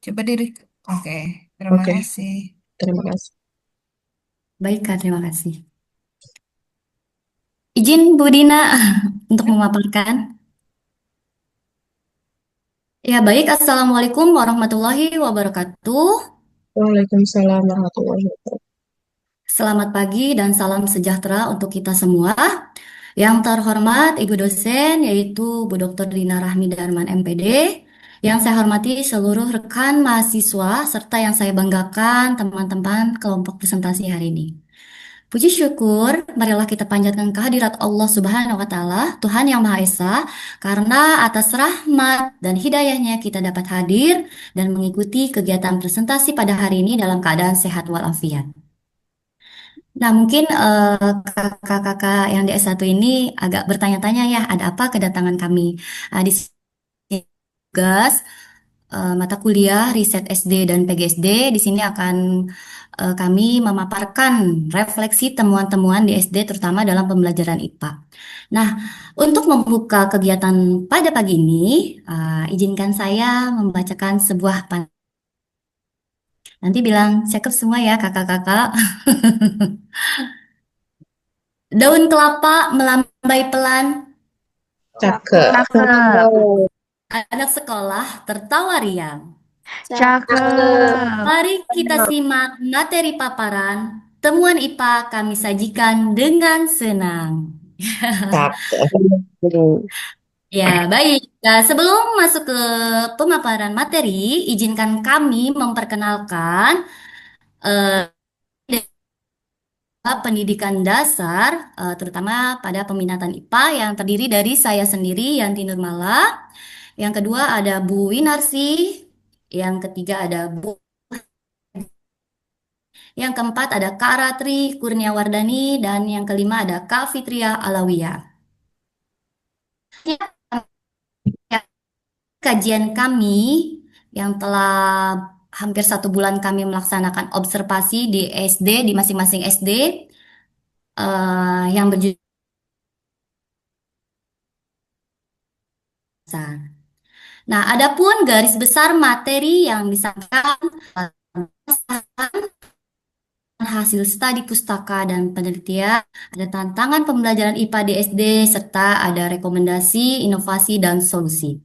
Coba diri. Oke, terima Oke, kasih. terima kasih. Baik, Kak, terima kasih. Izin Bu Dina untuk memaparkan. Ya, baik. Assalamualaikum warahmatullahi wabarakatuh. Waalaikumsalam warahmatullahi wabarakatuh. Selamat pagi dan salam sejahtera untuk kita semua. Yang terhormat Ibu dosen yaitu Bu Dr. Dina Rahmi Darman MPD. Yang saya hormati seluruh rekan mahasiswa serta yang saya banggakan teman-teman kelompok presentasi hari ini. Puji syukur, marilah kita panjatkan kehadirat Allah Subhanahu wa Ta'ala, Tuhan Yang Maha Esa, karena atas rahmat dan hidayahnya kita dapat hadir dan mengikuti kegiatan presentasi pada hari ini dalam keadaan sehat walafiat. Nah, mungkin kakak-kakak yang di S1 ini agak bertanya-tanya ya, ada apa kedatangan kami di sini tugas mata kuliah riset SD dan PGSD. Di sini akan kami memaparkan refleksi temuan-temuan di SD terutama dalam pembelajaran IPA. Nah, untuk membuka kegiatan pada pagi ini, izinkan saya membacakan sebuah nanti bilang cakep semua ya kakak-kakak. Daun kelapa melambai pelan, Cakep. Cakep, anak sekolah tertawa riang. cakep. Mari kita simak materi paparan. Temuan IPA kami sajikan dengan senang. Cakep. Ya, baik. Nah, sebelum masuk ke pemaparan materi, izinkan kami memperkenalkan eh, pendidikan dasar, terutama pada peminatan IPA yang terdiri dari saya sendiri, Yanti Nurmala. Yang kedua ada Bu Winarsi. Yang ketiga ada Bu. Yang keempat ada Kak Ratri Kurniawardani. Dan yang kelima ada Kak Fitria Alawiyah. Kajian kami yang telah hampir 1 bulan kami melaksanakan observasi di SD, di masing-masing SD, yang berjudul. Nah, adapun garis besar materi yang disampaikan hasil studi pustaka dan penelitian, ada tantangan pembelajaran IPA di SD, serta ada rekomendasi, inovasi, dan solusi.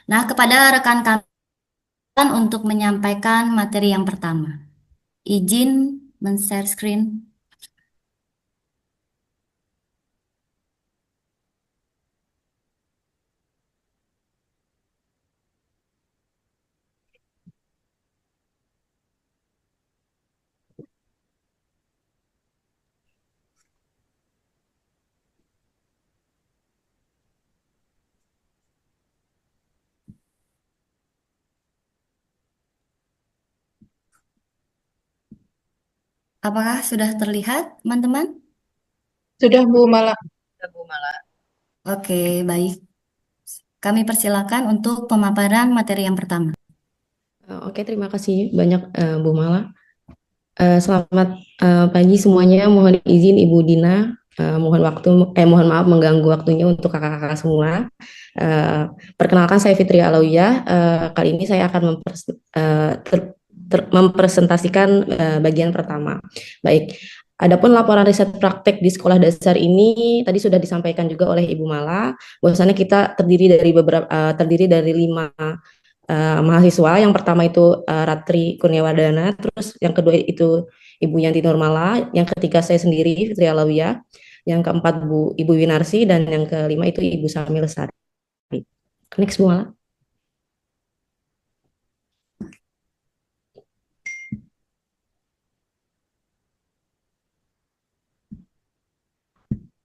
Nah, kepada rekan kami untuk menyampaikan materi yang pertama. Izin men-share screen. Apakah sudah terlihat, teman-teman? Sudah Bu Mala. Oke, baik. Kami persilakan untuk pemaparan materi yang pertama. Oke, terima kasih banyak Bu Mala. Selamat pagi semuanya. Mohon izin Ibu Dina, mohon maaf mengganggu waktunya untuk kakak-kakak semua. Perkenalkan saya Fitri Alawiyah. Kali ini saya akan mempresentasikan bagian pertama. Baik. Adapun laporan riset praktek di sekolah dasar ini tadi sudah disampaikan juga oleh Ibu Mala, bahwasannya kita terdiri dari 5 mahasiswa. Yang pertama itu Ratri Kurniawardana, terus yang kedua itu Ibu Yanti Nurmala, yang ketiga saya sendiri Fitri Alawiyah, yang keempat Ibu Winarsi, dan yang kelima itu Ibu Sami Lesari. Next Bu Mala.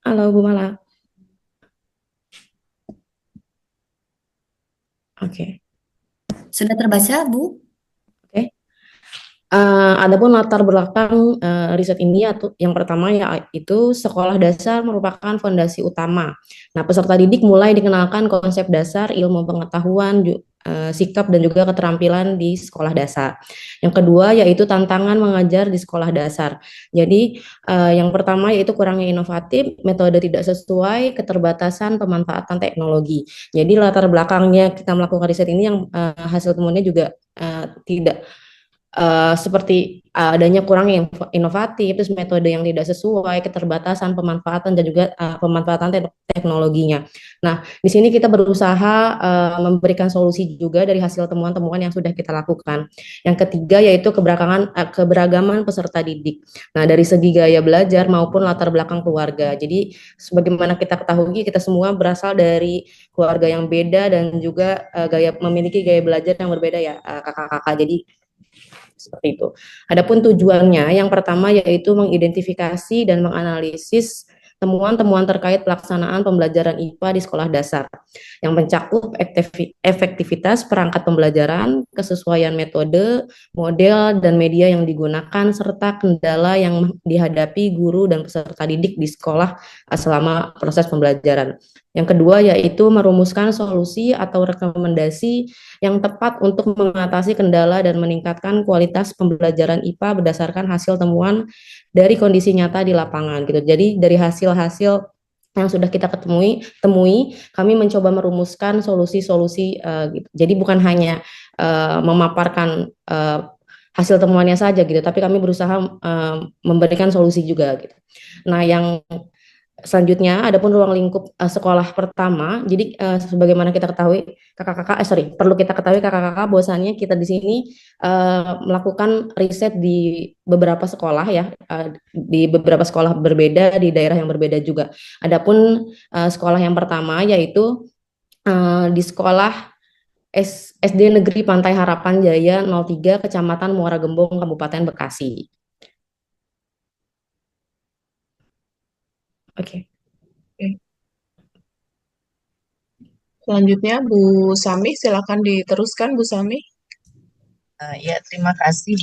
Halo Bu Mala. Oke. Sudah terbaca, Bu? Oke. Adapun latar belakang riset ini yang pertama yaitu sekolah dasar merupakan fondasi utama. Nah, peserta didik mulai dikenalkan konsep dasar ilmu pengetahuan, sikap dan juga keterampilan di sekolah dasar. Yang kedua yaitu tantangan mengajar di sekolah dasar. Jadi yang pertama yaitu kurangnya inovatif, metode tidak sesuai, keterbatasan pemanfaatan teknologi. Jadi latar belakangnya kita melakukan riset ini yang hasil temuannya juga tidak seperti adanya kurang inovatif, terus metode yang tidak sesuai, keterbatasan pemanfaatan dan juga pemanfaatan teknologinya. Nah, di sini kita berusaha memberikan solusi juga dari hasil temuan-temuan yang sudah kita lakukan. Yang ketiga yaitu keberagaman peserta didik. Nah, dari segi gaya belajar maupun latar belakang keluarga. Jadi, sebagaimana kita ketahui, kita semua berasal dari keluarga yang beda dan juga memiliki gaya belajar yang berbeda ya, kakak-kakak. Jadi seperti itu. Adapun tujuannya, yang pertama yaitu mengidentifikasi dan menganalisis temuan-temuan terkait pelaksanaan pembelajaran IPA di sekolah dasar yang mencakup efektivitas perangkat pembelajaran, kesesuaian metode, model, dan media yang digunakan, serta kendala yang dihadapi guru dan peserta didik di sekolah selama proses pembelajaran. Yang kedua yaitu merumuskan solusi atau rekomendasi yang tepat untuk mengatasi kendala dan meningkatkan kualitas pembelajaran IPA berdasarkan hasil temuan dari kondisi nyata di lapangan gitu. Jadi dari hasil-hasil yang sudah kita temui, kami mencoba merumuskan solusi-solusi gitu. Jadi bukan hanya memaparkan hasil temuannya saja gitu, tapi kami berusaha memberikan solusi juga gitu. Nah, yang selanjutnya, adapun ruang lingkup sekolah pertama. Jadi sebagaimana kita ketahui, perlu kita ketahui kakak-kakak, bahwasannya kita di sini melakukan riset di beberapa sekolah ya, di beberapa sekolah berbeda di daerah yang berbeda juga. Adapun sekolah yang pertama yaitu di sekolah SD Negeri Pantai Harapan Jaya 03, Kecamatan Muara Gembong, Kabupaten Bekasi. Oke. Selanjutnya Bu Sami, silakan diteruskan Bu Sami. Ya, terima kasih.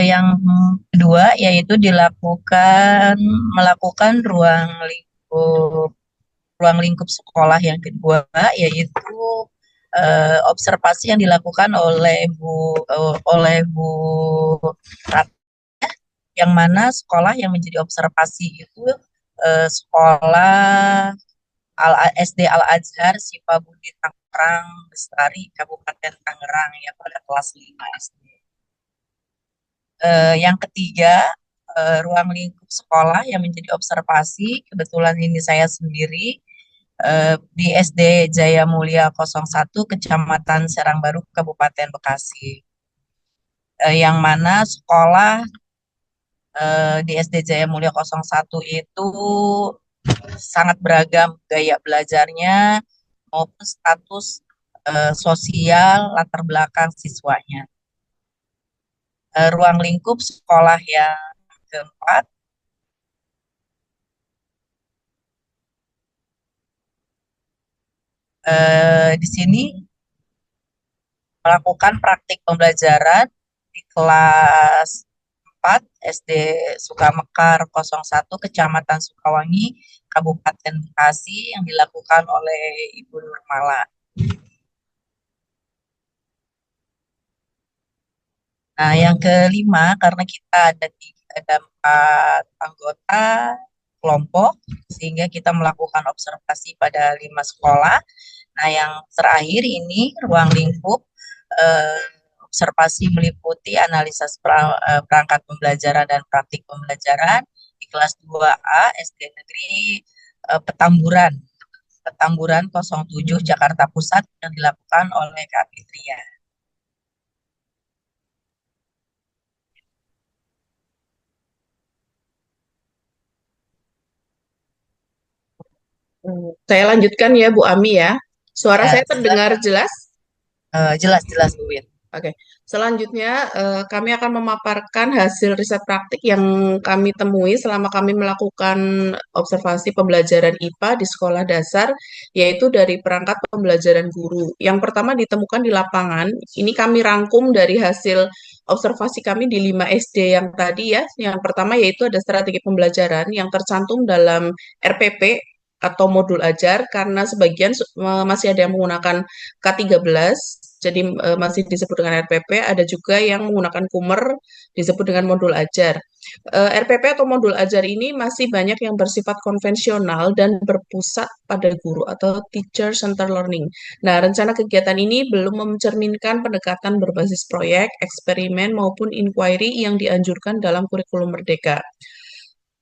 Yang kedua yaitu melakukan ruang lingkup sekolah. Yang kedua yaitu observasi yang dilakukan oleh Bu Ratna, yang mana sekolah yang menjadi observasi itu sekolah SD Al-Azhar Syifa Budi Tangerang Bestari, Kabupaten Tangerang ya, pada kelas 5 SD. Yang ketiga, ruang lingkup sekolah yang menjadi observasi, kebetulan ini saya sendiri di SD Jaya Mulia 01, Kecamatan Serang Baru, Kabupaten Bekasi. Yang mana sekolah di SD Jaya Mulia 01 itu sangat beragam gaya belajarnya maupun status sosial latar belakang siswanya. Ruang lingkup sekolah yang keempat di sini melakukan praktik pembelajaran di kelas 4 SD Sukamekar 01, Kecamatan Sukawangi, Kabupaten Bekasi, yang dilakukan oleh Ibu Nurmala. Nah, yang kelima, karena kita ada 4 anggota kelompok, sehingga kita melakukan observasi pada 5 sekolah. Nah, yang terakhir ini ruang lingkup observasi meliputi analisis perangkat pembelajaran dan praktik pembelajaran di kelas 2A SD Negeri Petamburan 07 Jakarta Pusat, yang dilakukan oleh Kak Fitria. Saya lanjutkan ya Bu Ami ya. Suara saya terdengar jelas? Jelas Bu Win. Oke. Selanjutnya kami akan memaparkan hasil riset praktik yang kami temui selama kami melakukan observasi pembelajaran IPA di sekolah dasar, yaitu dari perangkat pembelajaran guru. Yang pertama ditemukan di lapangan, ini kami rangkum dari hasil observasi kami di 5 SD yang tadi ya. Yang pertama yaitu ada strategi pembelajaran yang tercantum dalam RPP atau modul ajar, karena sebagian masih ada yang menggunakan K13. jadi masih disebut dengan RPP, ada juga yang menggunakan Kummer, disebut dengan modul ajar. RPP atau modul ajar ini masih banyak yang bersifat konvensional dan berpusat pada guru atau teacher center learning. Nah, rencana kegiatan ini belum mencerminkan pendekatan berbasis proyek, eksperimen, maupun inquiry yang dianjurkan dalam kurikulum Merdeka.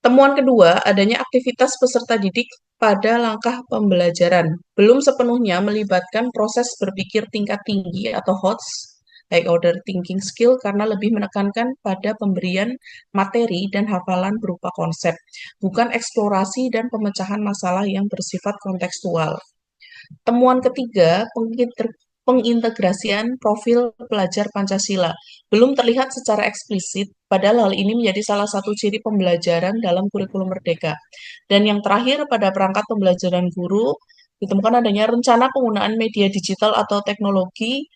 Temuan kedua, adanya aktivitas peserta didik pada langkah pembelajaran. Belum sepenuhnya melibatkan proses berpikir tingkat tinggi atau HOTS, high order thinking skill, karena lebih menekankan pada pemberian materi dan hafalan berupa konsep, bukan eksplorasi dan pemecahan masalah yang bersifat kontekstual. Temuan ketiga, pengintegrasian profil pelajar Pancasila belum terlihat secara eksplisit, padahal hal ini menjadi salah satu ciri pembelajaran dalam kurikulum Merdeka. Dan yang terakhir, pada perangkat pembelajaran guru, ditemukan adanya rencana penggunaan media digital atau teknologi.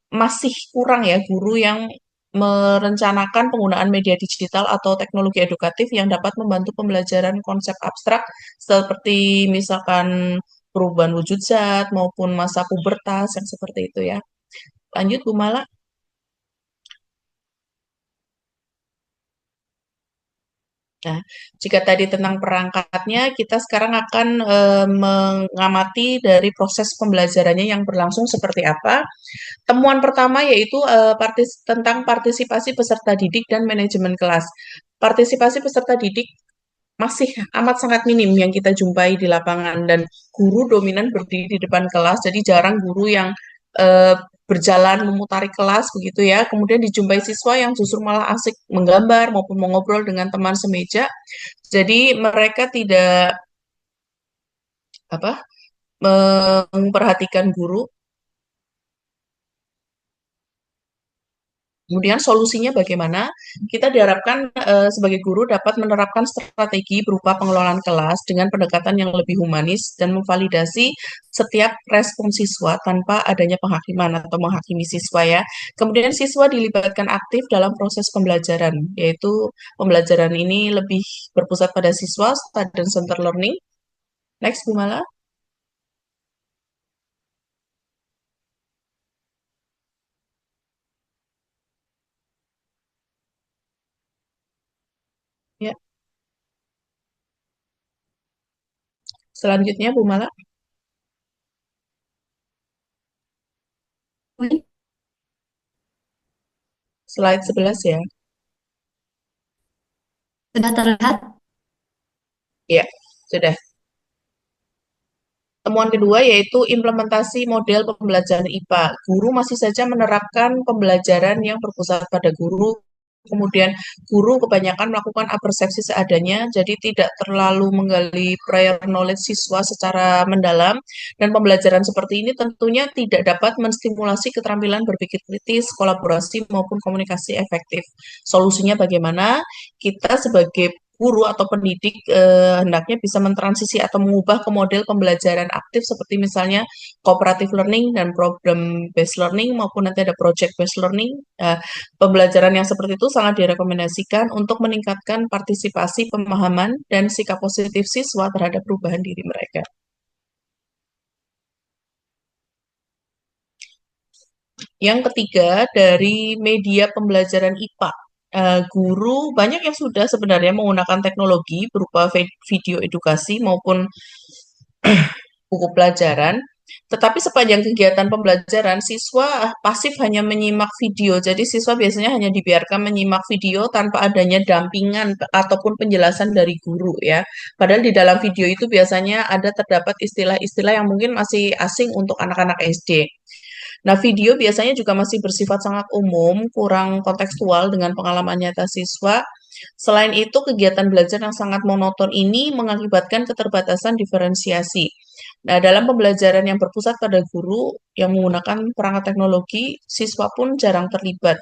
Masih kurang ya guru yang merencanakan penggunaan media digital atau teknologi edukatif yang dapat membantu pembelajaran konsep abstrak seperti misalkan perubahan wujud zat maupun masa pubertas yang seperti itu ya. Lanjut Bu Mala. Nah, jika tadi tentang perangkatnya, kita sekarang akan mengamati dari proses pembelajarannya yang berlangsung seperti apa. Temuan pertama yaitu tentang partisipasi peserta didik dan manajemen kelas. Partisipasi peserta didik masih amat sangat minim yang kita jumpai di lapangan dan guru dominan berdiri di depan kelas, jadi jarang guru yang eh, berjalan memutari kelas begitu ya. Kemudian dijumpai siswa yang justru malah asik menggambar maupun mengobrol dengan teman semeja. Jadi mereka tidak apa memperhatikan guru. Kemudian solusinya bagaimana? Kita diharapkan sebagai guru dapat menerapkan strategi berupa pengelolaan kelas dengan pendekatan yang lebih humanis dan memvalidasi setiap respon siswa tanpa adanya penghakiman atau menghakimi siswa ya. Kemudian siswa dilibatkan aktif dalam proses pembelajaran, yaitu pembelajaran ini lebih berpusat pada siswa, student center learning. Next, Bu Mala. Ya. Selanjutnya Bu Mala, slide 11 ya. Sudah terlihat? Ya, sudah. Temuan kedua yaitu implementasi model pembelajaran IPA. Guru masih saja menerapkan pembelajaran yang berpusat pada guru, kemudian guru kebanyakan melakukan apersepsi seadanya, jadi tidak terlalu menggali prior knowledge siswa secara mendalam, dan pembelajaran seperti ini tentunya tidak dapat menstimulasi keterampilan berpikir kritis, kolaborasi, maupun komunikasi efektif. Solusinya bagaimana? Kita sebagai guru atau pendidik hendaknya bisa mentransisi atau mengubah ke model pembelajaran aktif seperti misalnya cooperative learning dan program based learning maupun nanti ada project based learning. Pembelajaran yang seperti itu sangat direkomendasikan untuk meningkatkan partisipasi, pemahaman, dan sikap positif siswa terhadap perubahan diri mereka. Yang ketiga, dari media pembelajaran IPA. Guru banyak yang sudah sebenarnya menggunakan teknologi berupa video edukasi maupun buku pelajaran, tetapi sepanjang kegiatan pembelajaran, siswa pasif hanya menyimak video. Jadi siswa biasanya hanya dibiarkan menyimak video tanpa adanya dampingan ataupun penjelasan dari guru ya. Padahal di dalam video itu biasanya ada terdapat istilah-istilah yang mungkin masih asing untuk anak-anak SD. Nah, video biasanya juga masih bersifat sangat umum, kurang kontekstual dengan pengalaman nyata siswa. Selain itu, kegiatan belajar yang sangat monoton ini mengakibatkan keterbatasan diferensiasi. Nah, dalam pembelajaran yang berpusat pada guru yang menggunakan perangkat teknologi, siswa pun jarang terlibat.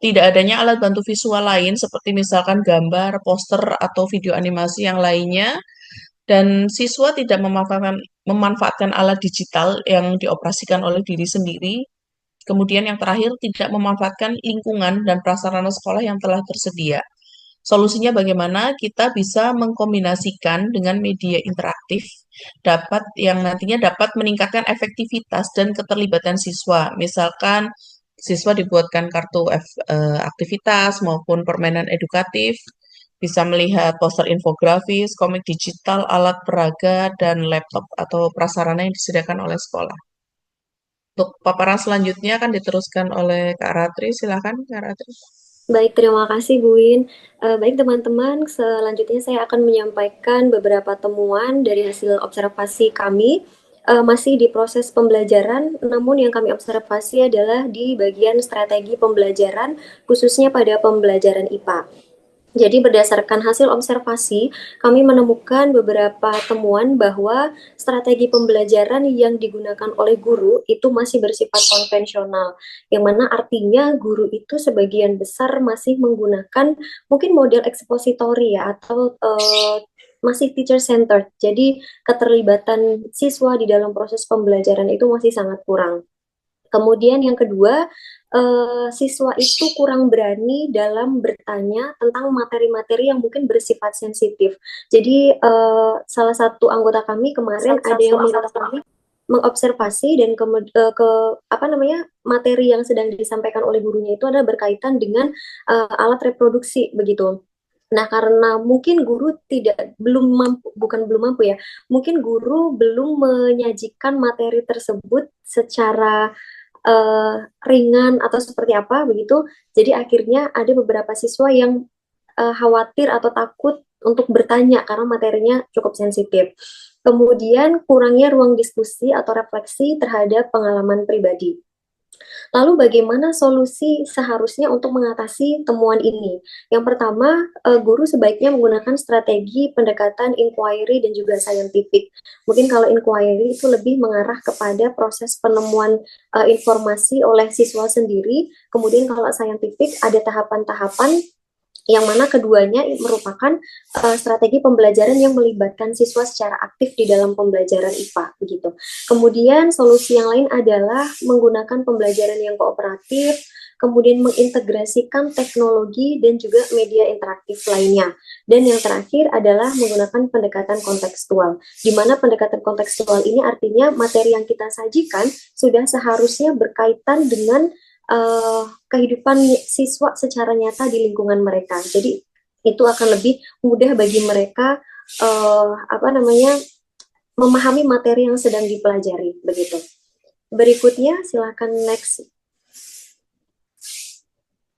Tidak adanya alat bantu visual lain seperti misalkan gambar, poster, atau video animasi yang lainnya, dan siswa tidak memanfaatkan alat digital yang dioperasikan oleh diri sendiri. Kemudian yang terakhir, tidak memanfaatkan lingkungan dan prasarana sekolah yang telah tersedia. Solusinya bagaimana kita bisa mengkombinasikan dengan media interaktif yang nantinya dapat meningkatkan efektivitas dan keterlibatan siswa. Misalkan siswa dibuatkan kartu aktivitas maupun permainan edukatif, bisa melihat poster infografis, komik digital, alat peraga, dan laptop atau prasarana yang disediakan oleh sekolah. Untuk paparan selanjutnya akan diteruskan oleh Kak Ratri. Silakan, Kak Ratri. Baik, terima kasih Bu Win. Baik teman-teman, selanjutnya saya akan menyampaikan beberapa temuan dari hasil observasi kami. Masih di proses pembelajaran, namun yang kami observasi adalah di bagian strategi pembelajaran, khususnya pada pembelajaran IPA. Jadi berdasarkan hasil observasi, kami menemukan beberapa temuan bahwa strategi pembelajaran yang digunakan oleh guru itu masih bersifat konvensional, yang mana artinya guru itu sebagian besar masih menggunakan mungkin model ekspositori ya, atau masih teacher centered. Jadi keterlibatan siswa di dalam proses pembelajaran itu masih sangat kurang. Kemudian yang kedua, siswa itu kurang berani dalam bertanya tentang materi-materi yang mungkin bersifat sensitif. Jadi salah satu anggota kami kemarin ada yang mengobservasi dan materi yang sedang disampaikan oleh gurunya itu adalah berkaitan dengan alat reproduksi begitu. Nah, karena mungkin guru mungkin guru belum menyajikan materi tersebut secara ringan atau seperti apa begitu. Jadi akhirnya ada beberapa siswa yang khawatir atau takut untuk bertanya karena materinya cukup sensitif. Kemudian kurangnya ruang diskusi atau refleksi terhadap pengalaman pribadi. Lalu bagaimana solusi seharusnya untuk mengatasi temuan ini? Yang pertama, guru sebaiknya menggunakan strategi pendekatan inquiry dan juga scientific. Mungkin kalau inquiry itu lebih mengarah kepada proses penemuan informasi oleh siswa sendiri. Kemudian kalau scientific ada tahapan-tahapan yang mana keduanya merupakan strategi pembelajaran yang melibatkan siswa secara aktif di dalam pembelajaran IPA begitu. Kemudian solusi yang lain adalah menggunakan pembelajaran yang kooperatif, kemudian mengintegrasikan teknologi dan juga media interaktif lainnya. Dan yang terakhir adalah menggunakan pendekatan kontekstual, di mana pendekatan kontekstual ini artinya materi yang kita sajikan sudah seharusnya berkaitan dengan kehidupan siswa secara nyata di lingkungan mereka. Jadi itu akan lebih mudah bagi mereka memahami materi yang sedang dipelajari begitu. Berikutnya silakan next.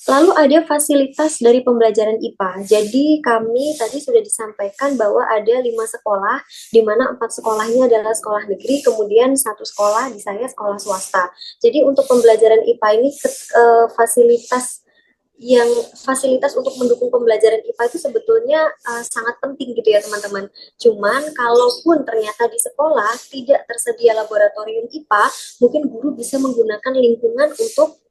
Lalu ada fasilitas dari pembelajaran IPA. Jadi kami tadi sudah disampaikan bahwa ada 5 sekolah, di mana 4 sekolahnya adalah sekolah negeri, kemudian 1 sekolah di saya sekolah swasta. Jadi untuk pembelajaran IPA ini fasilitas untuk mendukung pembelajaran IPA itu sebetulnya sangat penting gitu ya teman-teman. Cuman kalaupun ternyata di sekolah tidak tersedia laboratorium IPA, mungkin guru bisa menggunakan lingkungan untuk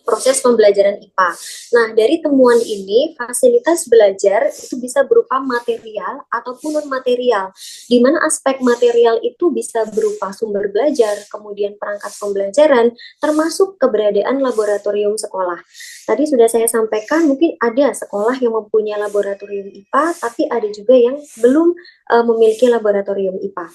proses pembelajaran IPA. Nah, dari temuan ini, fasilitas belajar itu bisa berupa material ataupun non-material, di mana aspek material itu bisa berupa sumber belajar, kemudian perangkat pembelajaran, termasuk keberadaan laboratorium sekolah. Tadi sudah saya sampaikan, mungkin ada sekolah yang mempunyai laboratorium IPA, tapi ada juga yang belum memiliki laboratorium IPA.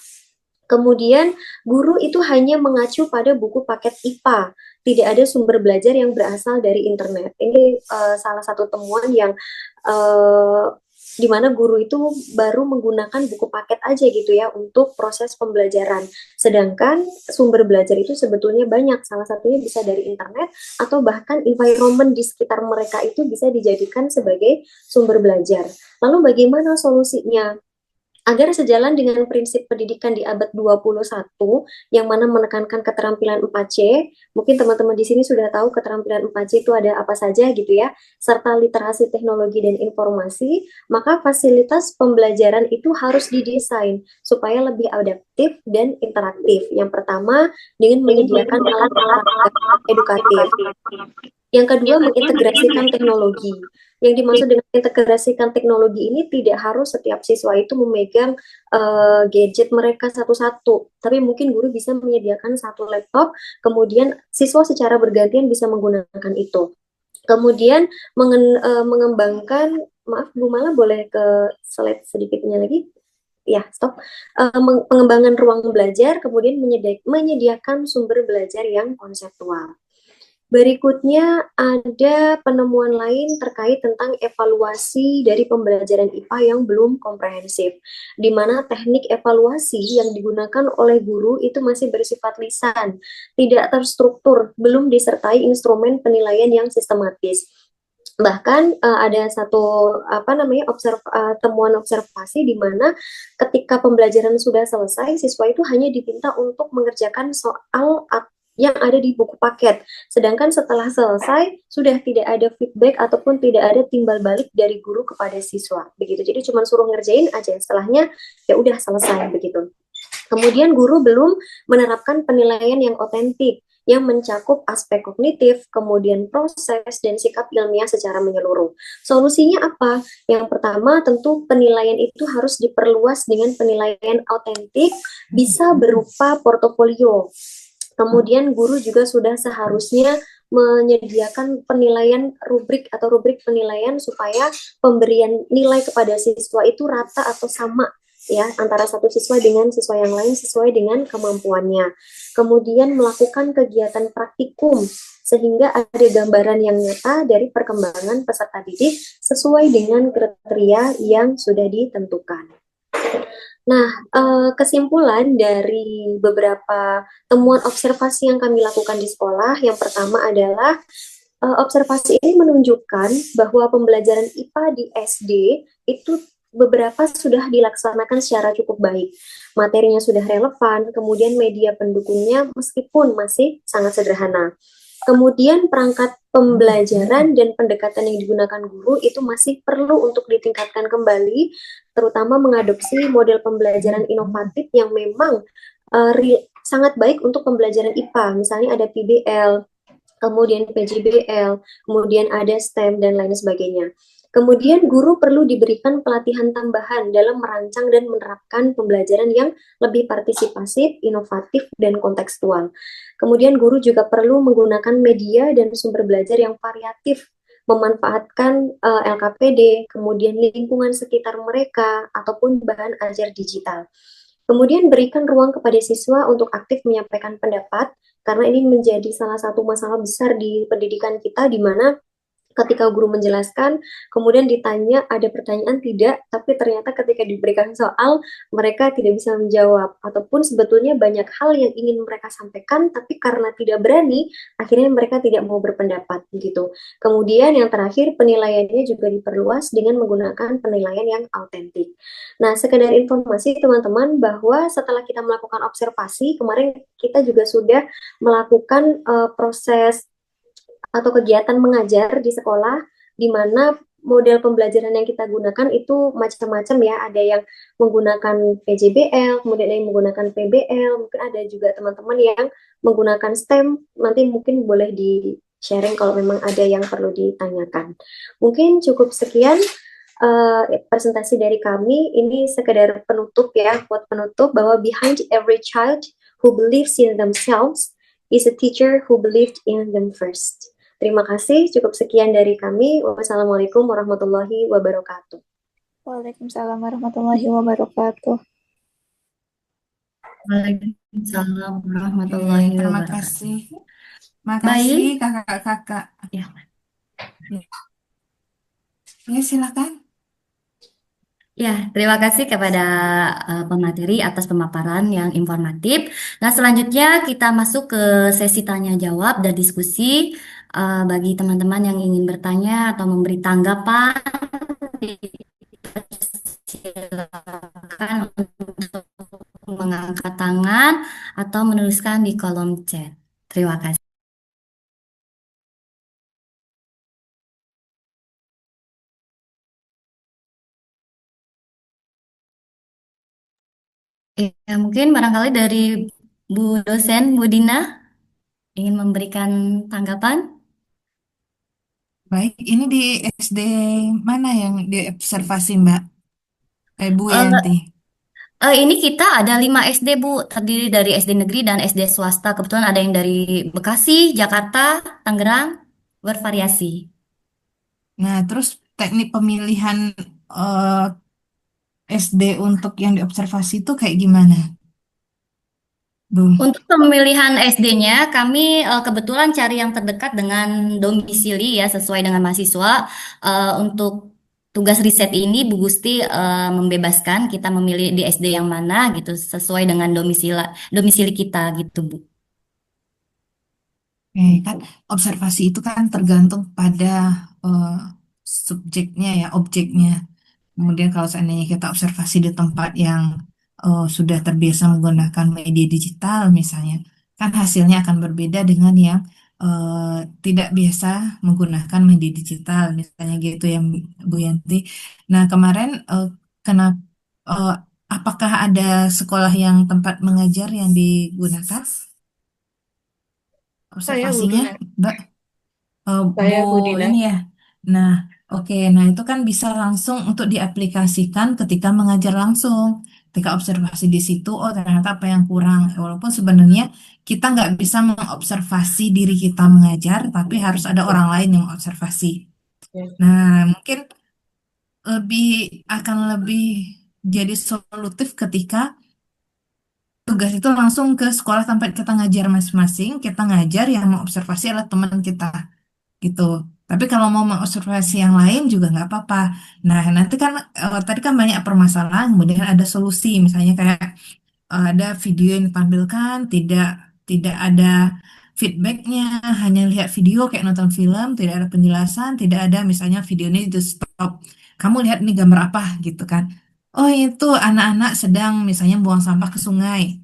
Kemudian, guru itu hanya mengacu pada buku paket IPA, tidak ada sumber belajar yang berasal dari internet. Ini salah satu temuan yang di mana guru itu baru menggunakan buku paket aja gitu ya untuk proses pembelajaran. Sedangkan sumber belajar itu sebetulnya banyak, salah satunya bisa dari internet atau bahkan environment di sekitar mereka itu bisa dijadikan sebagai sumber belajar. Lalu bagaimana solusinya? Agar sejalan dengan prinsip pendidikan di abad 21 yang mana menekankan keterampilan 4C, mungkin teman-teman di sini sudah tahu keterampilan 4C itu ada apa saja gitu ya, serta literasi teknologi dan informasi, maka fasilitas pembelajaran itu harus didesain supaya lebih adaptif dan interaktif. Yang pertama, dengan menyediakan alat-alat edukatif. Yang kedua, mengintegrasikan teknologi. Yang dimaksud dengan integrasikan teknologi ini tidak harus setiap siswa itu memegang gadget mereka satu-satu, tapi mungkin guru bisa menyediakan 1 laptop, kemudian siswa secara bergantian bisa menggunakan itu. Kemudian mengembangkan maaf Bu Mala, boleh ke slide sedikitnya lagi? Ya, stop. Pengembangan ruang belajar, kemudian menyediakan sumber belajar yang konseptual. Berikutnya ada penemuan lain terkait tentang evaluasi dari pembelajaran IPA yang belum komprehensif, di mana teknik evaluasi yang digunakan oleh guru itu masih bersifat lisan, tidak terstruktur, belum disertai instrumen penilaian yang sistematis. Bahkan ada satu temuan observasi di mana ketika pembelajaran sudah selesai, siswa itu hanya diminta untuk mengerjakan soal yang ada di buku paket. Sedangkan setelah selesai sudah tidak ada feedback ataupun tidak ada timbal balik dari guru kepada siswa. Begitu. Jadi cuma suruh ngerjain aja. Setelahnya ya udah selesai begitu. Kemudian guru belum menerapkan penilaian yang otentik yang mencakup aspek kognitif, kemudian proses dan sikap ilmiah secara menyeluruh. Solusinya apa? Yang pertama tentu penilaian itu harus diperluas dengan penilaian otentik, bisa berupa portofolio. Kemudian guru juga sudah seharusnya menyediakan penilaian rubrik atau rubrik penilaian supaya pemberian nilai kepada siswa itu rata atau sama ya antara satu siswa dengan siswa yang lain sesuai dengan kemampuannya. Kemudian melakukan kegiatan praktikum sehingga ada gambaran yang nyata dari perkembangan peserta didik sesuai dengan kriteria yang sudah ditentukan. Nah, kesimpulan dari beberapa temuan observasi yang kami lakukan di sekolah, yang pertama adalah observasi ini menunjukkan bahwa pembelajaran IPA di SD itu beberapa sudah dilaksanakan secara cukup baik. Materinya sudah relevan, kemudian media pendukungnya meskipun masih sangat sederhana. Kemudian perangkat pembelajaran dan pendekatan yang digunakan guru itu masih perlu untuk ditingkatkan kembali, terutama mengadopsi model pembelajaran inovatif yang memang sangat baik untuk pembelajaran IPA. Misalnya ada PBL, kemudian PJBL, kemudian ada STEM, dan lain sebagainya. Kemudian guru perlu diberikan pelatihan tambahan dalam merancang dan menerapkan pembelajaran yang lebih partisipasif, inovatif, dan kontekstual. Kemudian guru juga perlu menggunakan media dan sumber belajar yang variatif, memanfaatkan LKPD, kemudian lingkungan sekitar mereka, ataupun bahan ajar digital. Kemudian berikan ruang kepada siswa untuk aktif menyampaikan pendapat, karena ini menjadi salah satu masalah besar di pendidikan kita, di mana ketika guru menjelaskan, kemudian ditanya ada pertanyaan tidak, tapi ternyata ketika diberikan soal, mereka tidak bisa menjawab. Ataupun sebetulnya banyak hal yang ingin mereka sampaikan, tapi karena tidak berani, akhirnya mereka tidak mau berpendapat. Gitu. Kemudian yang terakhir, penilaiannya juga diperluas dengan menggunakan penilaian yang autentik. Nah, sekedar informasi teman-teman bahwa setelah kita melakukan observasi, kemarin kita juga sudah melakukan proses atau kegiatan mengajar di sekolah, di mana model pembelajaran yang kita gunakan itu macam-macam ya. Ada yang menggunakan PJBL, kemudian ada yang menggunakan PBL, mungkin ada juga teman-teman yang menggunakan STEM. Nanti mungkin boleh di-sharing kalau memang ada yang perlu ditanyakan. Mungkin cukup sekian presentasi dari kami. Ini sekedar penutup ya, buat penutup bahwa behind every child who believes in themselves is a teacher who believed in them first. Terima kasih, cukup sekian dari kami. Wassalamualaikum warahmatullahi wabarakatuh. Waalaikumsalam warahmatullahi wabarakatuh. Waalaikumsalam warahmatullahi Terima wabarakatuh. kasih. Makasih Baik, kakak-kakak. ya. Ya, silakan. Ya, terima kasih kepada pemateri atas pemaparan yang informatif. Nah, selanjutnya kita masuk ke sesi tanya jawab dan diskusi. Bagi teman-teman yang ingin bertanya atau memberi tanggapan, silakan untuk mengangkat tangan atau menuliskan di kolom chat. Terima kasih. Ya, mungkin barangkali dari Bu dosen, Bu Dina, ingin memberikan tanggapan? Baik, ini di SD mana yang diobservasi, Mbak? Bu Eh, Yanti. ini kita ada 5 SD, Bu, terdiri dari SD negeri dan SD swasta. Kebetulan ada yang dari Bekasi, Jakarta, Tangerang, bervariasi. Nah, terus teknik pemilihan eh, SD untuk yang diobservasi itu kayak gimana, Bu? Untuk pemilihan SD-nya, kami kebetulan cari yang terdekat dengan domisili ya, sesuai dengan mahasiswa. Untuk tugas riset ini, Bu Gusti membebaskan kita memilih di SD yang mana gitu, sesuai dengan domisili kita gitu, Bu. Kan observasi itu kan tergantung pada eh, subjeknya ya, objeknya. Kemudian kalau seandainya kita observasi di tempat yang sudah terbiasa menggunakan media digital misalnya, kan hasilnya akan berbeda dengan yang tidak biasa menggunakan media digital, misalnya gitu ya Bu Yanti. Nah kemarin kenapa apakah ada sekolah yang tempat mengajar yang digunakan Saya Bu observasinya, Dina. Mbak? Bu Saya Bu Dina. ini ya. Nah, oke. Nah, itu kan bisa langsung untuk diaplikasikan ketika mengajar langsung. Ketika observasi di situ, oh ternyata apa yang kurang. Walaupun sebenarnya kita nggak bisa mengobservasi diri kita mengajar, tapi harus ada orang lain yang mengobservasi. Ya. Nah, mungkin lebih akan lebih jadi solutif ketika tugas itu langsung ke sekolah tempat kita ngajar masing-masing. Kita ngajar yang mengobservasi adalah teman kita gitu. Tapi kalau mau mengobservasi yang lain juga nggak apa-apa. Nah, nanti kan tadi kan banyak permasalahan, kemudian ada solusi, misalnya kayak ada video yang ditampilkan, tidak tidak ada feedbacknya, hanya lihat video kayak nonton film, tidak ada penjelasan, tidak ada misalnya videonya itu stop. Kamu lihat ini gambar apa gitu kan? Oh itu anak-anak sedang misalnya buang sampah ke sungai.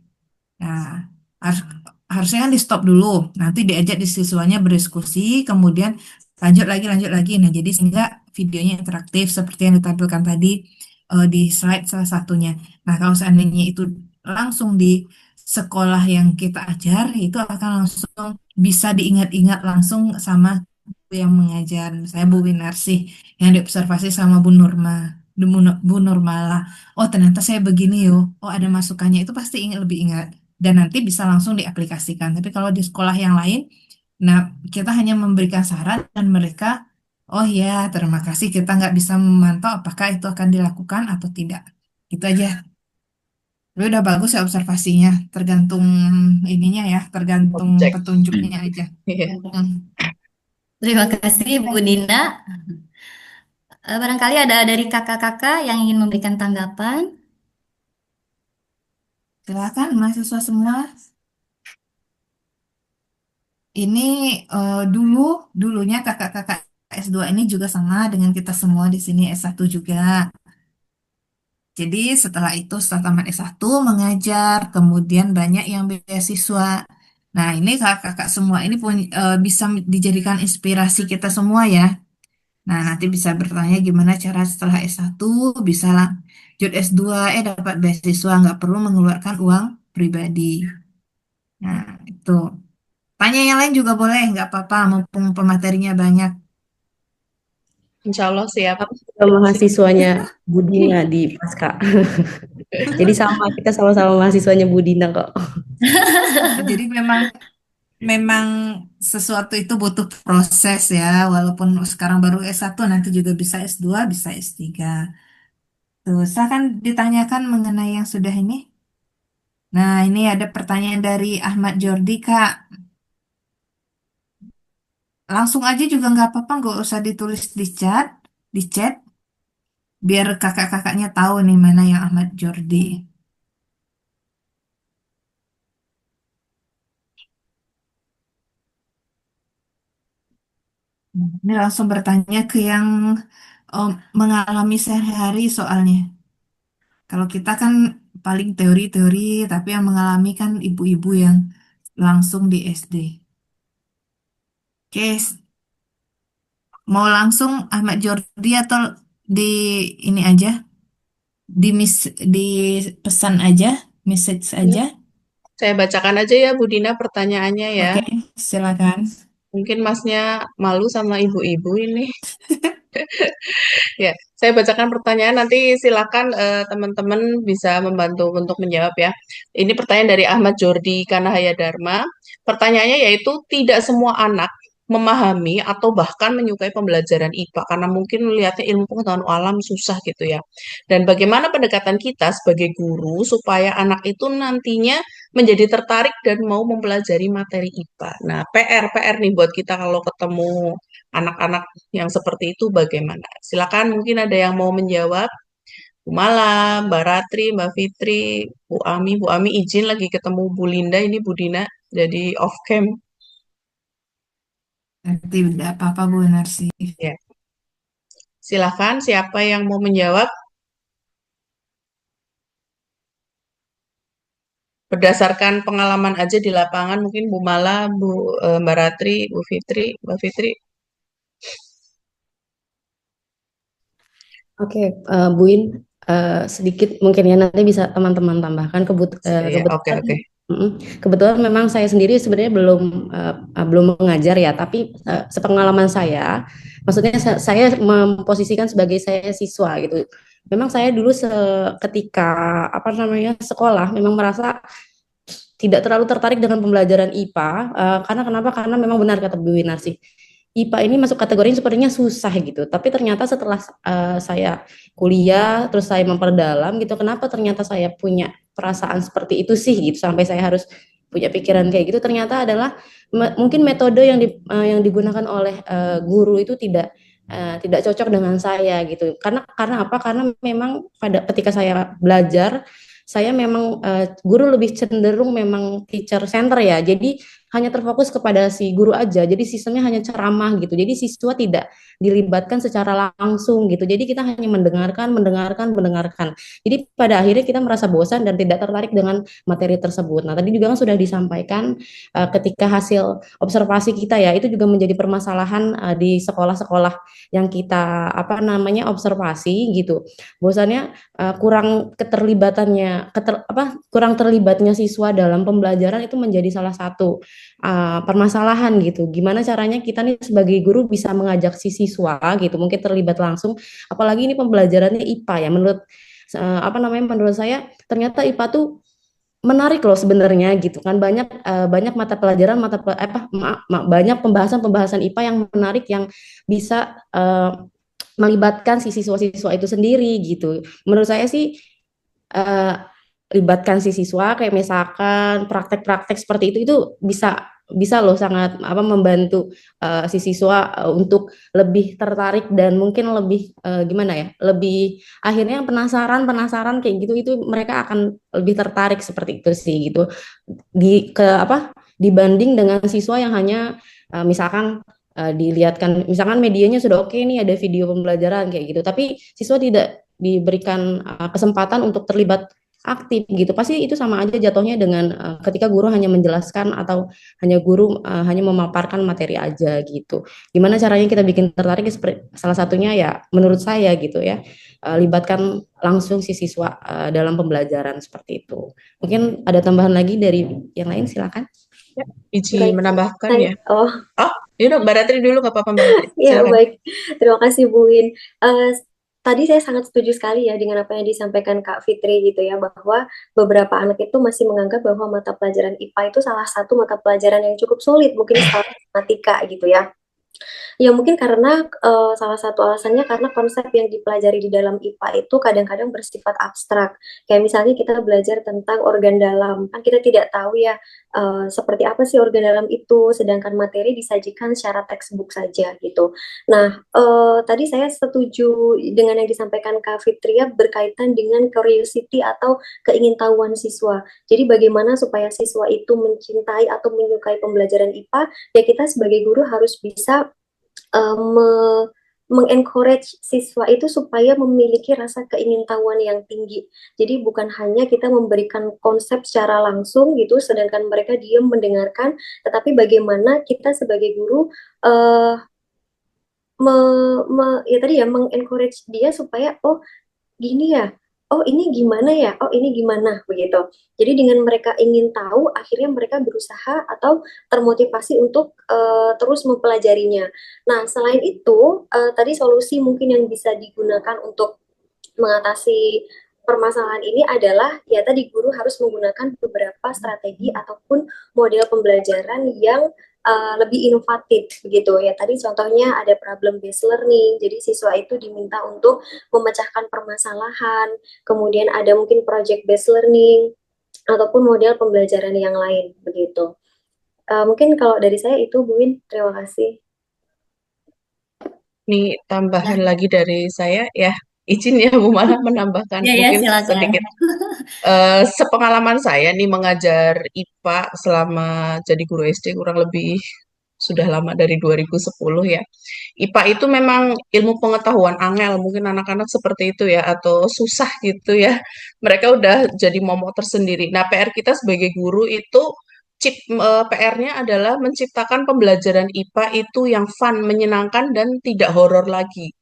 Nah, harus harusnya kan di stop dulu. Nanti diajak di siswanya berdiskusi, kemudian lanjut lagi, lanjut lagi. Nah, jadi sehingga videonya interaktif seperti yang ditampilkan tadi di slide salah satunya. Nah, kalau seandainya itu langsung di sekolah yang kita ajar, itu akan langsung bisa diingat-ingat langsung sama yang mengajar. Misalnya Bu Winarsih yang diobservasi sama Bu Nurma. Bu Nurmala. Oh, ternyata saya begini yo. Oh, ada masukannya. Itu pasti ingat lebih ingat dan nanti bisa langsung diaplikasikan. Tapi kalau di sekolah yang lain, nah kita hanya memberikan saran dan mereka, oh ya terima kasih kita nggak bisa memantau apakah itu akan dilakukan atau tidak. Gitu aja. Tapi udah bagus ya observasinya, tergantung ininya ya, tergantung Objek. petunjuknya aja. Iya. Hmm. Terima kasih, Bu Dina. Barangkali ada dari kakak-kakak yang ingin memberikan tanggapan. Silakan mahasiswa semua. Ini dulunya kakak-kakak S2 ini juga sama dengan kita semua di sini S1 juga. Jadi setelah itu setelah tamat S1 mengajar, kemudian banyak yang beasiswa. Nah, ini kakak-kakak semua ini pun bisa dijadikan inspirasi kita semua ya. Nah, nanti bisa bertanya gimana cara setelah S1 bisa lanjut S2 dapat beasiswa nggak perlu mengeluarkan uang pribadi. Nah, itu. Tanya yang lain juga boleh, nggak apa-apa, mumpung pematerinya banyak. Insya Allah siap. Aku juga mahasiswanya Budina di Pasca. Jadi sama, kita sama-sama mahasiswanya Budina kok. Jadi memang memang sesuatu itu butuh proses ya, walaupun sekarang baru S1, nanti juga bisa S2, bisa S3. Tuh, silakan ditanyakan mengenai yang sudah ini. Nah, ini ada pertanyaan dari Ahmad Jordi, Kak. Langsung aja juga nggak apa-apa, nggak usah ditulis di chat, biar kakak-kakaknya tahu nih mana yang Ahmad Jordi. Ini langsung bertanya ke yang mengalami sehari-hari soalnya. Kalau kita kan paling teori-teori, tapi yang mengalami kan ibu-ibu yang langsung di SD. Oke, mau langsung Ahmad Jordi atau di ini aja, di pesan aja, message Ya. aja. Saya bacakan aja ya Bu Dina pertanyaannya ya. Oke, silakan. Mungkin masnya malu sama ibu-ibu ini. Ya, saya bacakan pertanyaan nanti silakan teman-teman bisa membantu untuk menjawab ya. Ini pertanyaan dari Ahmad Jordi Kanahaya Dharma. Pertanyaannya yaitu tidak semua anak memahami atau bahkan menyukai pembelajaran IPA karena mungkin melihatnya ilmu pengetahuan alam susah gitu ya. Dan bagaimana pendekatan kita sebagai guru supaya anak itu nantinya menjadi tertarik dan mau mempelajari materi IPA. Nah, PR nih buat kita kalau ketemu anak-anak yang seperti itu bagaimana? Silakan mungkin ada yang mau menjawab. Bu Mala, Mbak Ratri, Mbak Fitri, Bu Ami izin lagi ketemu Bu Linda, ini Bu Dina jadi off cam. Tidak apa-apa Bu Narsi. Ya, silakan siapa yang mau menjawab berdasarkan pengalaman aja di lapangan mungkin Bu Mala, Mbak Ratri, Bu Fitri, Mbak Fitri. Oke, Buin, sedikit mungkin ya nanti bisa teman-teman tambahkan Ya, oke kebetulan. oke. Kebetulan memang saya sendiri sebenarnya belum mengajar ya, tapi sepengalaman saya, maksudnya saya memposisikan sebagai saya siswa gitu. Memang saya dulu ketika apa namanya sekolah memang merasa tidak terlalu tertarik dengan pembelajaran IPA, karena kenapa? Karena memang benar kata Bu Winarsi, IPA ini masuk kategorinya sepertinya susah gitu. Tapi ternyata setelah saya kuliah, terus saya memperdalam gitu, kenapa ternyata saya punya perasaan seperti itu sih gitu, sampai saya harus punya pikiran kayak gitu. Ternyata adalah mungkin metode yang digunakan oleh guru itu tidak cocok dengan saya gitu. Karena apa? Karena memang ketika saya belajar, saya memang guru lebih cenderung memang teacher center ya. Jadi hanya terfokus kepada si guru aja. Jadi sistemnya hanya ceramah gitu. Jadi siswa tidak dilibatkan secara langsung gitu. Jadi kita hanya mendengarkan, mendengarkan, mendengarkan. Jadi pada akhirnya kita merasa bosan dan tidak tertarik dengan materi tersebut. Nah, tadi juga kan sudah disampaikan ketika hasil observasi kita ya, itu juga menjadi permasalahan di sekolah-sekolah yang kita apa namanya observasi gitu. Bosannya kurang terlibatnya siswa dalam pembelajaran itu menjadi salah satu permasalahan gitu. Gimana caranya kita nih sebagai guru bisa mengajak si siswa gitu, mungkin terlibat langsung. Apalagi ini pembelajarannya IPA ya. Menurut saya ternyata IPA tuh menarik loh sebenarnya gitu kan, banyak mata pelajaran banyak pembahasan-pembahasan IPA yang menarik yang bisa melibatkan si siswa-siswa itu sendiri gitu. Menurut saya sih eh, libatkan si siswa kayak misalkan praktek-praktek seperti itu bisa bisa loh sangat membantu si siswa untuk lebih tertarik dan mungkin lebih gimana ya, lebih akhirnya penasaran penasaran kayak gitu, itu mereka akan lebih tertarik seperti itu sih gitu, dibanding dengan siswa yang hanya misalkan dilihatkan misalkan medianya sudah oke nih, ada video pembelajaran kayak gitu, tapi siswa tidak diberikan kesempatan untuk terlibat aktif gitu, pasti itu sama aja jatuhnya dengan ketika guru hanya menjelaskan atau hanya memaparkan materi aja gitu. Gimana caranya kita bikin tertarik? Salah satunya ya menurut saya gitu ya, libatkan langsung si siswa dalam pembelajaran seperti itu. Mungkin ada tambahan lagi dari yang lain, silakan. Ya, izin Baik, menambahkan ya. oh Oh, yaudah Mbak Ratri dulu nggak apa-apa Mbak Ratri. ya Silakan. baik, terima kasih Bu Win. Tadi saya sangat setuju sekali ya dengan apa yang disampaikan Kak Fitri gitu ya, bahwa beberapa anak itu masih menganggap bahwa mata pelajaran IPA itu salah satu mata pelajaran yang cukup sulit, mungkin setelah matematika gitu ya. Ya mungkin karena salah satu alasannya karena konsep yang dipelajari di dalam IPA itu kadang-kadang bersifat abstrak. Kayak misalnya kita belajar tentang organ dalam, kan kita tidak tahu ya seperti apa sih organ dalam itu, sedangkan materi disajikan secara textbook saja gitu. Nah, tadi saya setuju dengan yang disampaikan Kak Fitria berkaitan dengan curiosity atau keingintahuan siswa. Jadi bagaimana supaya siswa itu mencintai atau menyukai pembelajaran IPA, ya kita sebagai guru harus bisa mengencourage siswa itu supaya memiliki rasa keingintahuan yang tinggi. Jadi bukan hanya kita memberikan konsep secara langsung gitu, sedangkan mereka diam mendengarkan, tetapi bagaimana kita sebagai guru uh, ya tadi ya mengencourage dia supaya oh gini ya, oh ini gimana ya, oh ini gimana begitu. Jadi dengan mereka ingin tahu, akhirnya mereka berusaha atau termotivasi untuk terus mempelajarinya. Nah, selain itu, tadi solusi mungkin yang bisa digunakan untuk mengatasi permasalahan ini adalah ya tadi guru harus menggunakan beberapa strategi ataupun model pembelajaran yang lebih inovatif begitu ya. Tadi contohnya ada problem based learning, jadi siswa itu diminta untuk memecahkan permasalahan, kemudian ada mungkin project based learning ataupun model pembelajaran yang lain begitu. Mungkin kalau dari saya itu Bu Win, terima kasih. Nih tambahan Nah, lagi dari saya ya, izin ya Bu Malah menambahkan ya mungkin silakan. sedikit. Sepengalaman saya nih mengajar IPA selama jadi guru SD kurang lebih sudah lama dari 2010 ya. IPA itu memang ilmu pengetahuan angel, mungkin anak-anak seperti itu ya, atau susah gitu ya. Mereka udah jadi momok tersendiri. Nah, PR kita sebagai guru itu PR-nya adalah menciptakan pembelajaran IPA itu yang fun, menyenangkan, dan tidak horor lagi.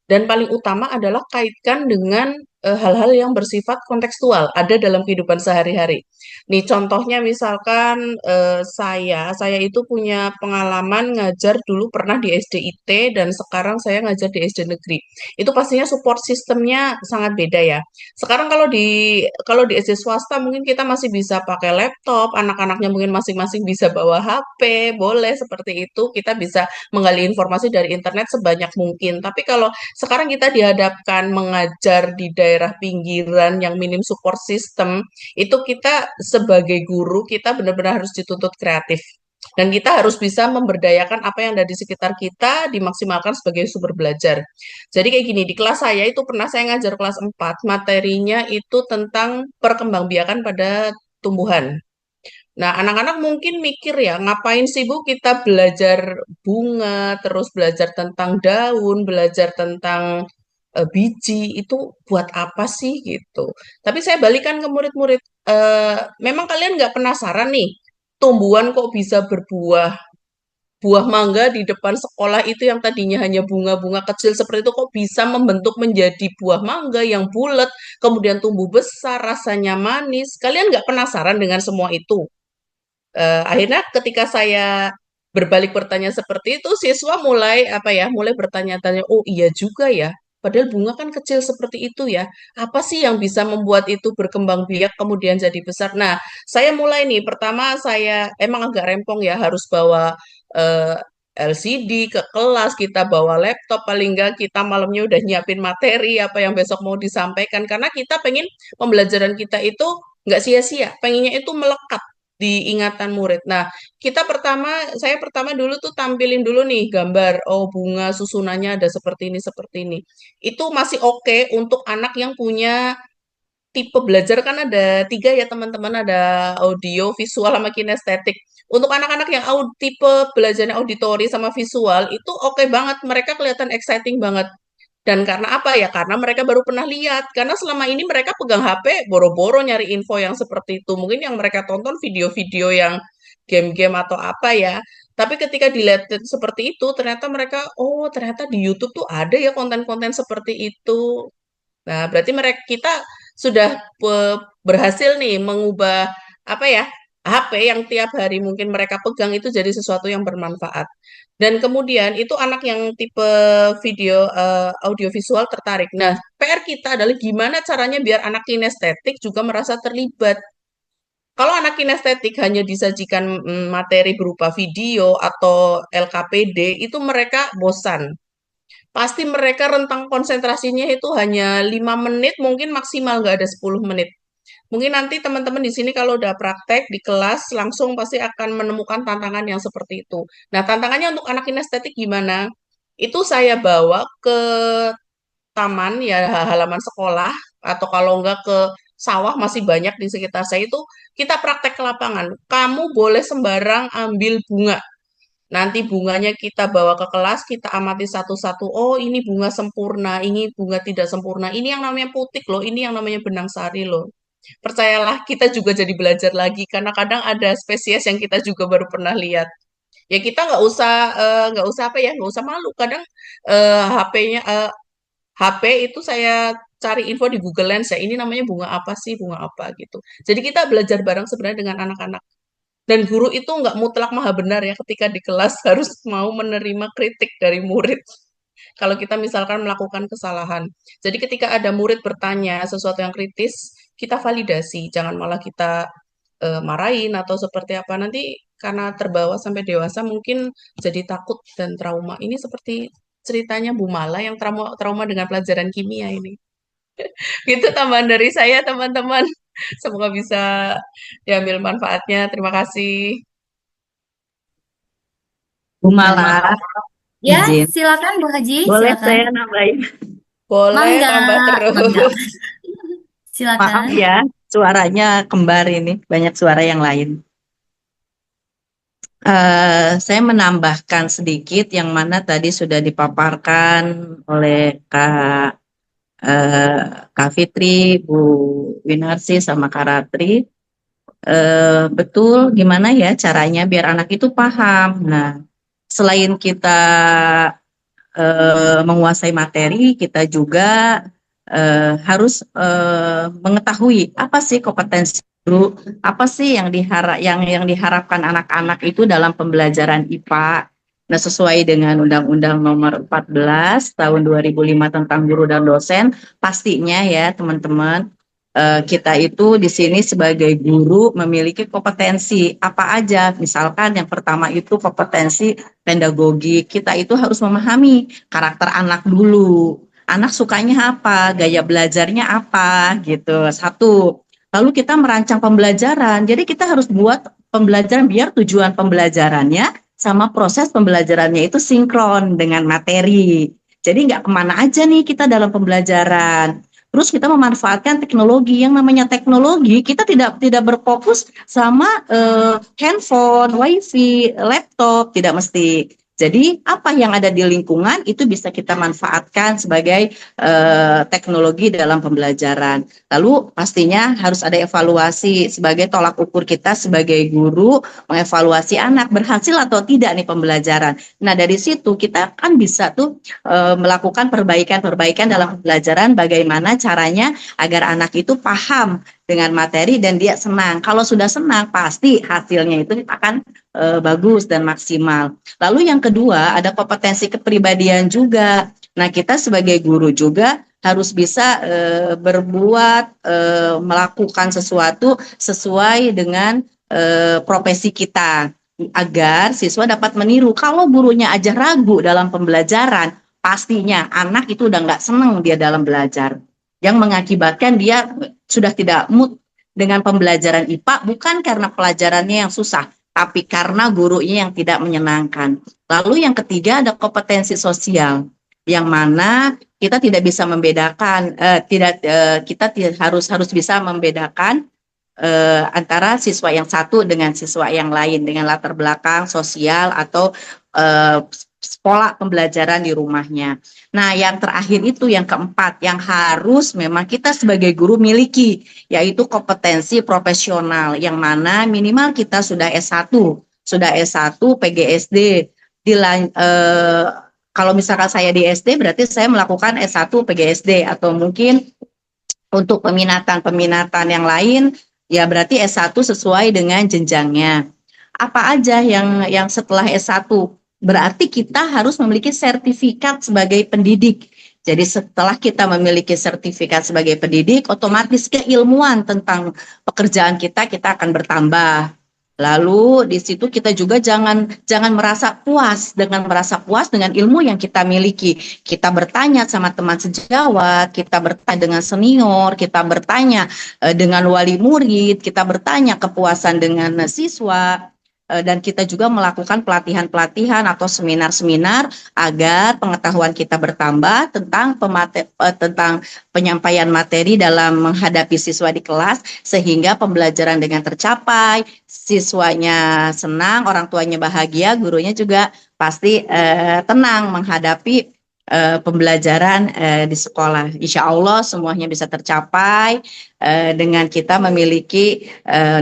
Dan paling utama adalah kaitkan dengan hal-hal yang bersifat kontekstual, ada dalam kehidupan sehari-hari. Nih contohnya misalkan saya itu punya pengalaman ngajar dulu pernah di SDIT dan sekarang saya ngajar di SD negeri. Itu pastinya support sistemnya sangat beda ya. Sekarang kalau di SD swasta mungkin kita masih bisa pakai laptop, anak-anaknya mungkin masing-masing bisa bawa HP, boleh seperti itu. Kita bisa menggali informasi dari internet sebanyak mungkin. Tapi kalau sekarang kita dihadapkan mengajar di daerah pinggiran yang minim support system, itu kita sebagai guru, kita benar-benar harus dituntut kreatif. Dan kita harus bisa memberdayakan apa yang ada di sekitar kita, dimaksimalkan sebagai sumber belajar. Jadi kayak gini, di kelas saya itu pernah saya ngajar kelas 4, materinya itu tentang perkembangbiakan pada tumbuhan. Nah, anak-anak mungkin mikir ya, ngapain sih Bu kita belajar bunga, terus belajar tentang daun, belajar tentang biji, itu buat apa sih gitu. Tapi saya balikan ke murid-murid, memang kalian nggak penasaran nih, tumbuhan kok bisa berbuah, buah mangga di depan sekolah itu yang tadinya hanya bunga-bunga kecil seperti itu kok bisa membentuk menjadi buah mangga yang bulat, kemudian tumbuh besar, rasanya manis. Kalian nggak penasaran dengan semua itu? Akhirnya ketika saya berbalik bertanya seperti itu, siswa mulai apa ya, mulai bertanya-tanya, oh iya juga ya, padahal bunga kan kecil seperti itu ya, apa sih yang bisa membuat itu berkembang biak kemudian jadi besar? Nah, saya mulai nih, pertama saya emang agak rempong ya, harus bawa eh, LCD ke kelas, kita bawa laptop, paling nggak kita malamnya udah nyiapin materi apa yang besok mau disampaikan, karena kita pengen pembelajaran kita itu nggak sia-sia, pengennya itu melekat di ingatan murid. Nah, saya pertama dulu tuh tampilin dulu nih gambar, oh bunga susunannya ada seperti ini, seperti ini. Itu masih oke untuk anak yang punya tipe belajar kan ada tiga ya teman-teman, ada audio, visual, sama kinestetik. Untuk anak-anak yang tipe belajarnya auditori sama visual, itu oke banget, mereka kelihatan exciting banget. Dan karena apa ya? Karena mereka baru pernah lihat. Karena selama ini mereka pegang HP, boro-boro nyari info yang seperti itu. Mungkin yang mereka tonton video-video yang game-game atau apa ya. Tapi ketika dilihat seperti itu, ternyata mereka, oh ternyata di YouTube tuh ada ya konten-konten seperti itu. Nah, berarti kita sudah berhasil nih mengubah apa ya? HP yang tiap hari mungkin mereka pegang itu jadi sesuatu yang bermanfaat. Dan kemudian itu anak yang tipe audiovisual tertarik. Nah, PR kita adalah gimana caranya biar anak kinestetik juga merasa terlibat. Kalau anak kinestetik hanya disajikan materi berupa video atau LKPD, itu mereka bosan. Pasti mereka rentang konsentrasinya itu hanya 5 menit, mungkin maksimal nggak ada 10 menit. Mungkin nanti teman-teman di sini kalau udah praktek di kelas langsung pasti akan menemukan tantangan yang seperti itu. Nah, tantangannya untuk anak kinestetik gimana? Itu saya bawa ke taman ya halaman sekolah atau kalau enggak ke sawah masih banyak di sekitar saya itu kita praktek ke lapangan. Kamu boleh sembarang ambil bunga. Nanti bunganya kita bawa ke kelas, kita amati satu-satu. Oh, ini bunga sempurna, ini bunga tidak sempurna. Ini yang namanya putik loh, ini yang namanya benang sari loh. Percayalah, kita juga jadi belajar lagi karena kadang ada spesies yang kita juga baru pernah lihat. Ya kita nggak usah apa ya, nggak usah malu. Kadang HP-nya HP itu saya cari info di Google Lens ya. Ini namanya bunga apa sih, bunga apa gitu. Jadi kita belajar bareng sebenarnya dengan anak-anak. Dan guru itu nggak mutlak maha benar ya ketika di kelas harus mau menerima kritik dari murid. Kalau kita misalkan melakukan kesalahan. Jadi ketika ada murid bertanya sesuatu yang kritis, kita validasi. Jangan malah kita marahin atau seperti apa. Nanti karena terbawa sampai dewasa mungkin jadi takut dan trauma. Ini seperti ceritanya Bu Mala yang trauma trauma dengan pelajaran kimia ini. Itu tambahan dari saya, teman-teman. Semoga bisa diambil manfaatnya. Terima kasih. Bu Dan Mala, ya, izin. silakan Bu Haji, Boleh silakan. saya nambahin? Boleh Mangga, tambah mangga. terus. Maaf Silakan. ya, suaranya kembar ini, banyak suara yang lain. Saya menambahkan sedikit yang mana tadi sudah dipaparkan oleh eh, Kak Fitri, Bu Winarsi, sama Kak Ratri. Betul, gimana ya caranya biar anak itu paham. Nah, selain kita menguasai materi, kita juga harus mengetahui apa sih kompetensi guru, apa sih yang diharapkan anak-anak itu dalam pembelajaran IPA. Nah, sesuai dengan Undang-Undang Nomor 14 Tahun 2005 tentang guru dan dosen, pastinya ya teman-teman, kita itu di sini sebagai guru memiliki kompetensi apa aja. Misalkan yang pertama itu kompetensi pedagogi. Kita itu harus memahami karakter anak dulu. Anak sukanya apa, gaya belajarnya apa, gitu. Satu. Lalu kita merancang pembelajaran. Jadi kita harus buat pembelajaran biar tujuan pembelajarannya sama proses pembelajarannya itu sinkron dengan materi. Jadi nggak kemana aja nih kita dalam pembelajaran. Terus kita memanfaatkan teknologi. Yang namanya teknologi, kita tidak berfokus sama handphone, wifi, laptop, tidak mesti. Jadi apa yang ada di lingkungan itu bisa kita manfaatkan sebagai teknologi dalam pembelajaran. Lalu pastinya harus ada evaluasi sebagai tolak ukur kita sebagai guru, mengevaluasi anak berhasil atau tidak nih pembelajaran. Nah dari situ kita kan bisa tuh melakukan perbaikan-perbaikan dalam pembelajaran, bagaimana caranya agar anak itu paham dengan materi dan dia senang. Kalau sudah senang pasti hasilnya itu akan bagus dan maksimal. Lalu yang kedua ada kompetensi kepribadian juga. Nah kita sebagai guru juga harus bisa berbuat, melakukan sesuatu sesuai dengan profesi kita agar siswa dapat meniru. Kalau gurunya aja ragu dalam pembelajaran, pastinya anak itu udah nggak senang dia dalam belajar. Yang mengakibatkan dia sudah tidak mood dengan pembelajaran IPA bukan karena pelajarannya yang susah, tapi karena gurunya yang tidak menyenangkan. Lalu yang ketiga ada kompetensi sosial, yang mana kita tidak bisa membedakan, kita harus bisa membedakan antara siswa yang satu dengan siswa yang lain dengan latar belakang sosial atau eh, pola pembelajaran di rumahnya. Nah, yang terakhir itu yang keempat yang harus memang kita sebagai guru miliki, yaitu kompetensi profesional yang mana minimal kita sudah S1 PGSD. Kalau misalkan saya di SD berarti saya melakukan S1 PGSD, atau mungkin untuk peminatan-peminatan yang lain ya berarti S1 sesuai dengan jenjangnya. Apa aja yang setelah S1? Berarti kita harus memiliki sertifikat sebagai pendidik. Jadi setelah kita memiliki sertifikat sebagai pendidik, otomatis keilmuan tentang pekerjaan kita akan bertambah. Lalu di situ kita juga jangan merasa puas dengan ilmu yang kita miliki. Kita bertanya sama teman sejawat, kita bertanya dengan senior, kita bertanya dengan wali murid, kita bertanya kepuasan dengan siswa, dan kita juga melakukan pelatihan-pelatihan atau seminar-seminar agar pengetahuan kita bertambah tentang penyampaian materi dalam menghadapi siswa di kelas, sehingga pembelajaran dengan tercapai, siswanya senang, orang tuanya bahagia, gurunya juga pasti tenang menghadapi pembelajaran di sekolah. Insya Allah semuanya bisa tercapai dengan kita memiliki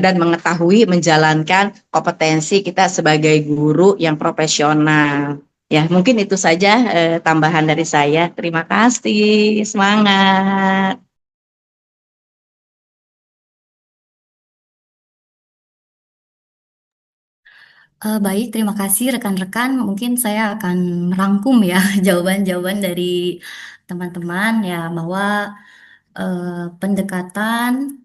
dan mengetahui menjalankan kompetensi kita sebagai guru yang profesional. Ya, mungkin itu saja tambahan dari saya. Terima kasih, semangat. Baik, terima kasih rekan-rekan. Mungkin saya akan rangkum ya jawaban-jawaban dari teman-teman ya, bahwa pendekatan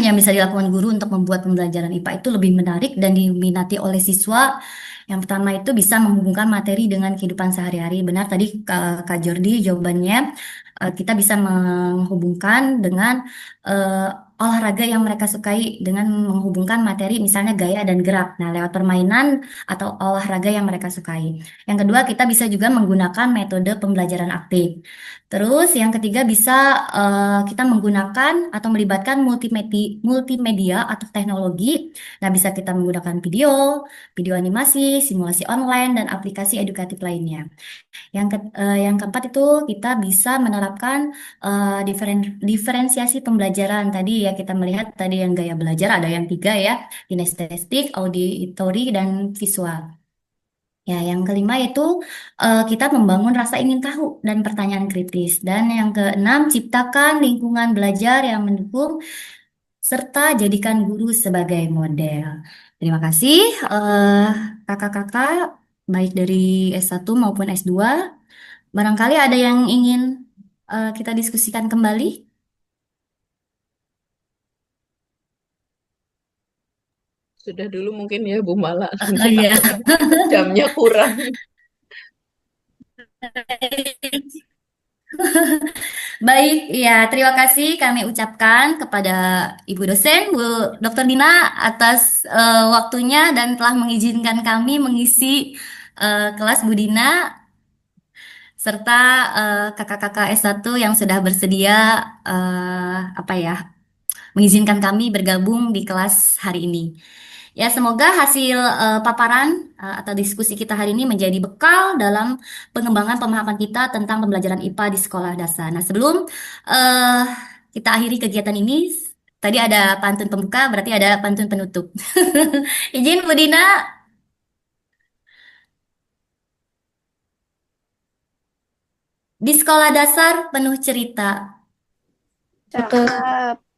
yang bisa dilakukan guru untuk membuat pembelajaran IPA itu lebih menarik dan diminati oleh siswa. Yang pertama itu bisa menghubungkan materi dengan kehidupan sehari-hari. Benar tadi Kak Jordi jawabannya. Kita bisa menghubungkan dengan eh, olahraga yang mereka sukai dengan menghubungkan materi misalnya gaya dan gerak. Nah, lewat permainan atau olahraga yang mereka sukai. Yang kedua, kita bisa juga menggunakan metode pembelajaran aktif. Terus yang ketiga bisa kita menggunakan atau melibatkan multimedia atau teknologi. Nah, bisa kita menggunakan video animasi, simulasi online, dan aplikasi edukatif lainnya. Yang keempat itu kita bisa menerapkan diferensiasi pembelajaran. Tadi ya kita melihat tadi yang gaya belajar ada yang tiga ya, kinestetik, auditory, dan visual. Ya, yang kelima itu kita membangun rasa ingin tahu dan pertanyaan kritis. Dan yang keenam, ciptakan lingkungan belajar yang mendukung serta jadikan guru sebagai model. Terima kasih kakak-kakak baik dari S1 maupun S2. Barangkali ada yang ingin kita diskusikan kembali. Sudah dulu mungkin ya Bu Mala, nanti Iya. takutnya jamnya kurang. Baik, ya terima kasih kami ucapkan kepada Ibu dosen, Bu Dr. Dina atas waktunya dan telah mengizinkan kami mengisi kelas Bu Dina serta kakak-kakak S1 yang sudah bersedia apa ya, mengizinkan kami bergabung di kelas hari ini. Ya, semoga hasil paparan atau diskusi kita hari ini menjadi bekal dalam pengembangan pemahaman kita tentang pembelajaran IPA di sekolah dasar. Nah, sebelum eh, kita akhiri kegiatan ini, tadi ada pantun pembuka, berarti ada pantun penutup. Izin Bu Dina, di sekolah dasar penuh cerita, Cakep.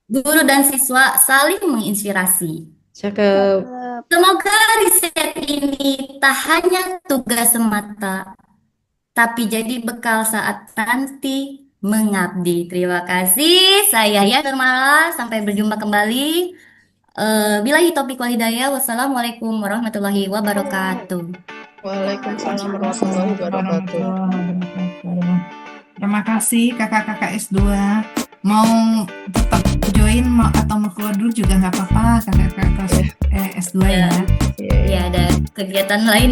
guru dan siswa saling menginspirasi. Cakep. Cakep. Semoga riset ini tak hanya tugas semata, tapi jadi bekal saat nanti mengabdi. Terima kasih. Saya ya Nurmala. Sampai berjumpa kembali. Billahi taufiq wal hidayah. Wassalamualaikum warahmatullahi wabarakatuh. Waalaikumsalam warahmatullahi wabarakatuh. Terima kasih kakak-kakak S2. Mau tetap join atau mau keluar dulu juga nggak apa-apa kakak-kakak kelas S2 ya. Ya, ada kegiatan lain.